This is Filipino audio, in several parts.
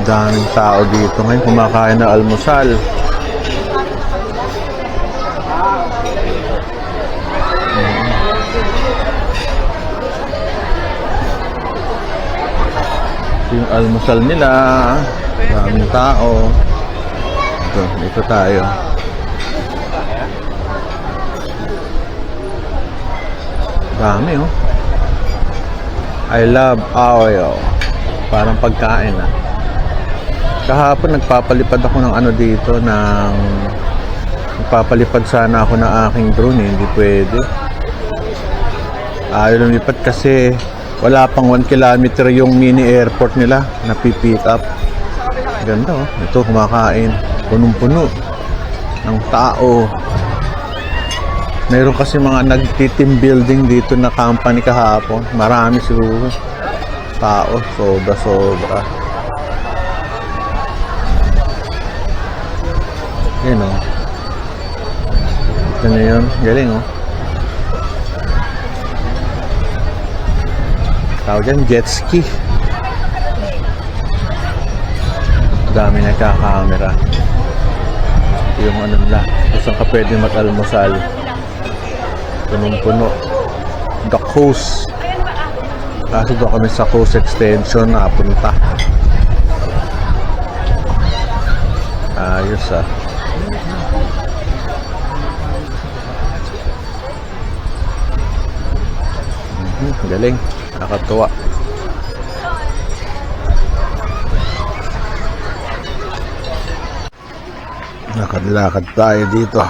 Daming tao dito ngayon kumakain na almusal. Yung almusal nila, daming tao. Ito tayo. Dami oh. I love oil. Parang pagkain ah. Kahapon nagpapalipad ako ng ano dito nagpapalipad sana ako ng aking drone hindi pwede. Ayaw lumipad kasi wala pang 1 kilometer yung mini airport nila na pick up. Ganda oh. Ito kumakain. Punong-puno ng tao. Meron kasi mga nag-team building dito na company kahapon. Marami siguro. Tao. Sobra. Yan o. Ito na yun. Galing o. Tawag dyan, jet ski. Dami nagkakamera. Yung ano nila. Saan ka pwede mag-almusal. Punong-puno. The Coast. Kasi doon kami sa Coast Extension napunta. Ayos ah. Galing. Nakakatuwa. Lakad-lakad tayo dito.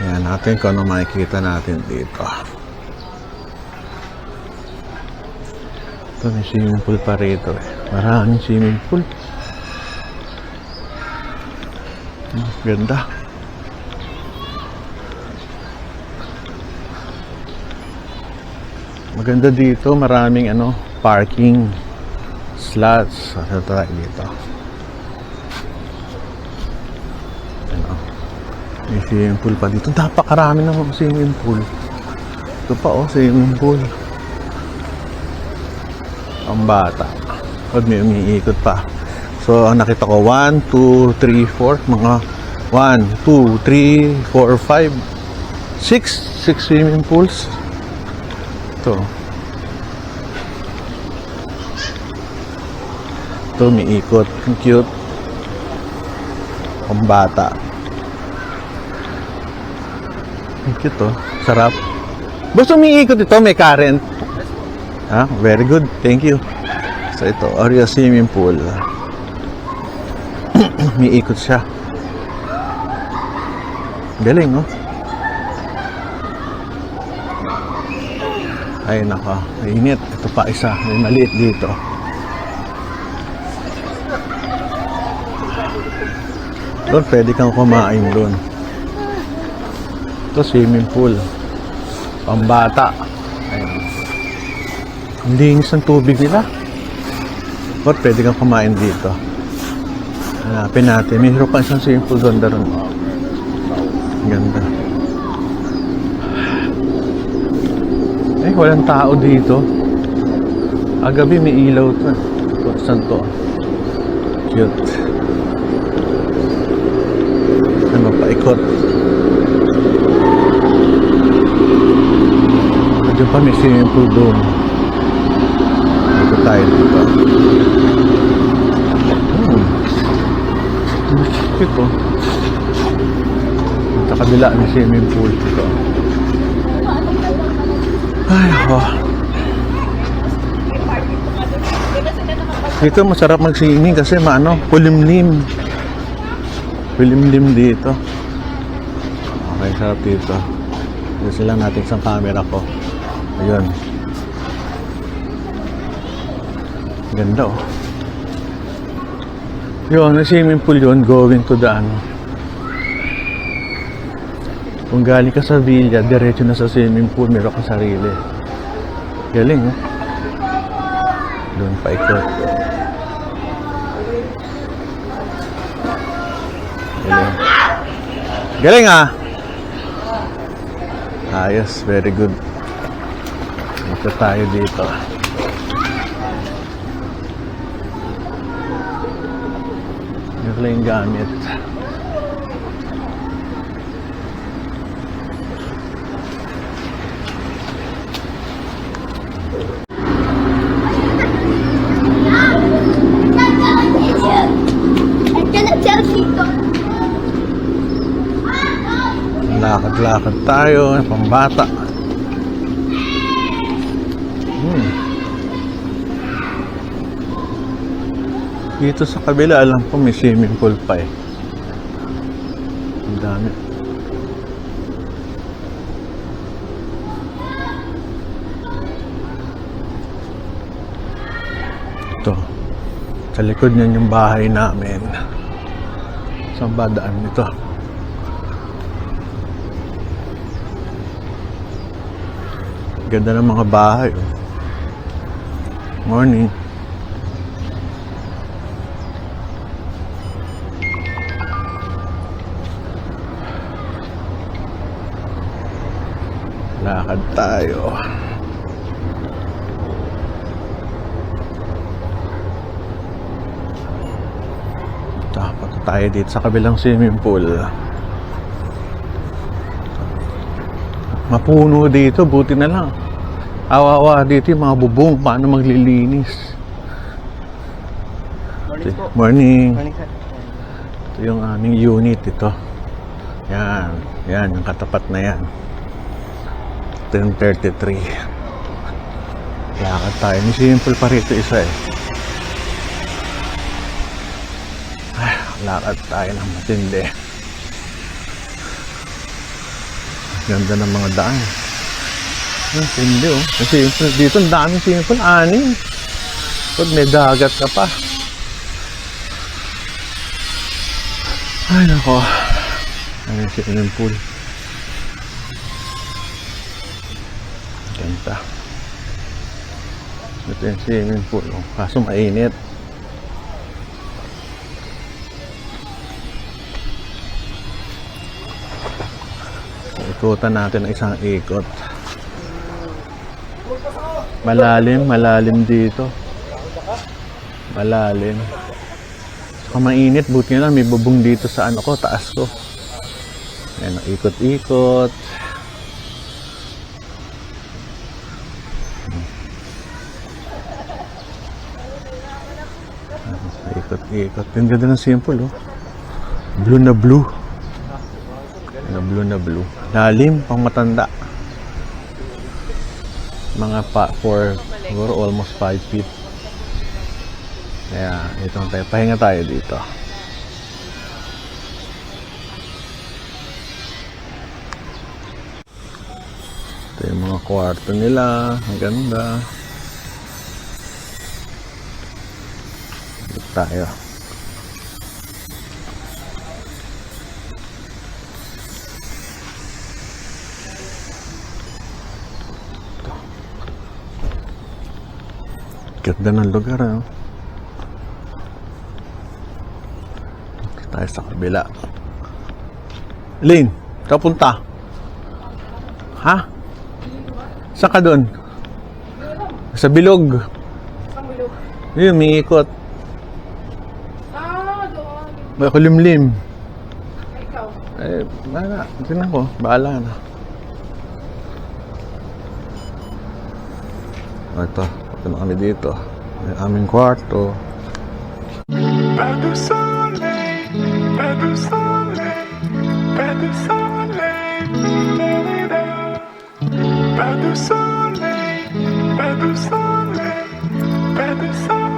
Ayan natin kung ano makikita natin dito. Ito may swimming pool pa rito eh. Maraming swimming pool. Ganda. Maganda dito, maraming ano, parking slots. Ano tayo dito? Ano? May swimming pool pa dito. Napakarami ng swimming pool. Ito pa oh, swimming pool. Ang bata. Huwag may umiikot pa. So, ang nakita ko, 1, 2, 3, 4. Mga 1, 2, 3, 4, 5, 6 swimming pools. Ito. Ito, umiikot. Ang cute. Ang bata. Ang cute oh. Sarap. Basta umiikot ito, may current. Ah, very good. Thank you. So ito, area swimming pool. May ikot siya. Galing, oh. Ay, naka. Mainit. Ito pa isa. May maliit dito. Doon, pwede kang kumain doon. Ito, swimming pool. Pambata. Ayun. Ang linis ng tubig nila. Or pwede kang kumain dito. Hanapin natin. May hiro pa isang swimming pool doon daron. Ganda. Eh, walang tao dito. Agabi may ilaw to. Saan to? Cute. Ano pa, ikot. Diyan pa may swimming pool doon. Dito tayo dito. Ito. Sa kabila may swimming pool dito. Ay, ako. Dito masarap mag-swimming kasi maano, kulimlim. Kulimlim dito. Okay, sarap dito. Kasi lang natin sa camera ko. Ayun. Ganda oh. Yun, yung swimming pool yun, going to the ano. Kung galing ka sa villa, diretso na sa swimming pool, meron ka sarili. Galing oh. Doon pa ikot. Galing. Galing ah. Ayos, very good. Ito tayo dito. Ito lang yung gamit. I'm gonna tell Tito. Lakad-lakad tayo, pambata. Dito sa kabila, alam ko may swimming pool pa eh. Ang dami. Ito. Sa likod niyan yung bahay namin. Saan ba daan nito? Ganda ng mga bahay. Oh. Morning. Lakad tayo. Dapat tayo dito sa kabilang swimming pool. Mapuno dito, buti na lang. Awawa dito yung mga bubong, paano maglilinis. Morning po. Morning. Morning, sir. Ito yung aming unit ito. Yan, yan, yung katapat na yan. 10:33. Lakad tayo. May simple pa rito isa eh. Ay, lakad tayo ng matindi. Ganda ng mga daan. Ang tindi oh. Kasi dito ang dami simple. Anin. Pag may dagat ka pa. Ay nako. Ano yung swimming pool. Ganda. Ito yung swimming pool. Oh. Kaso mainit. Ikutan natin ang isang ikot. Malalim, malalim dito. Malalim. Saka mainit, buti na lang may bubong dito sa ano ko, taas ko. Ayan, ikot-ikot. Ikot-ikot. Yung ganda ng simple, oh. Blue na blue. Blue na blue. Lalim, pang matanda. Mga for siguro almost 5 feet. Kaya itong tayo. Pahinga tayo dito. Ito yung mga kwarto nila. Ang ganda. Dito tayo. Ganda ng lugar, ano? Dito tayo sa kabila. Lane, saan punta? Ha? Saan ka doon? Sa bilog. Saan bilog? Yun, may ikot. Doon. May kulimlim. Ikaw. Eh, bahala. Tingnan ko. Bahala na. Ito. Ito na kami dito. May aming kwarto. Pas de soleil, pas de soleil, pas de soleil, pas de soleil, pas de soleil, pas de soleil.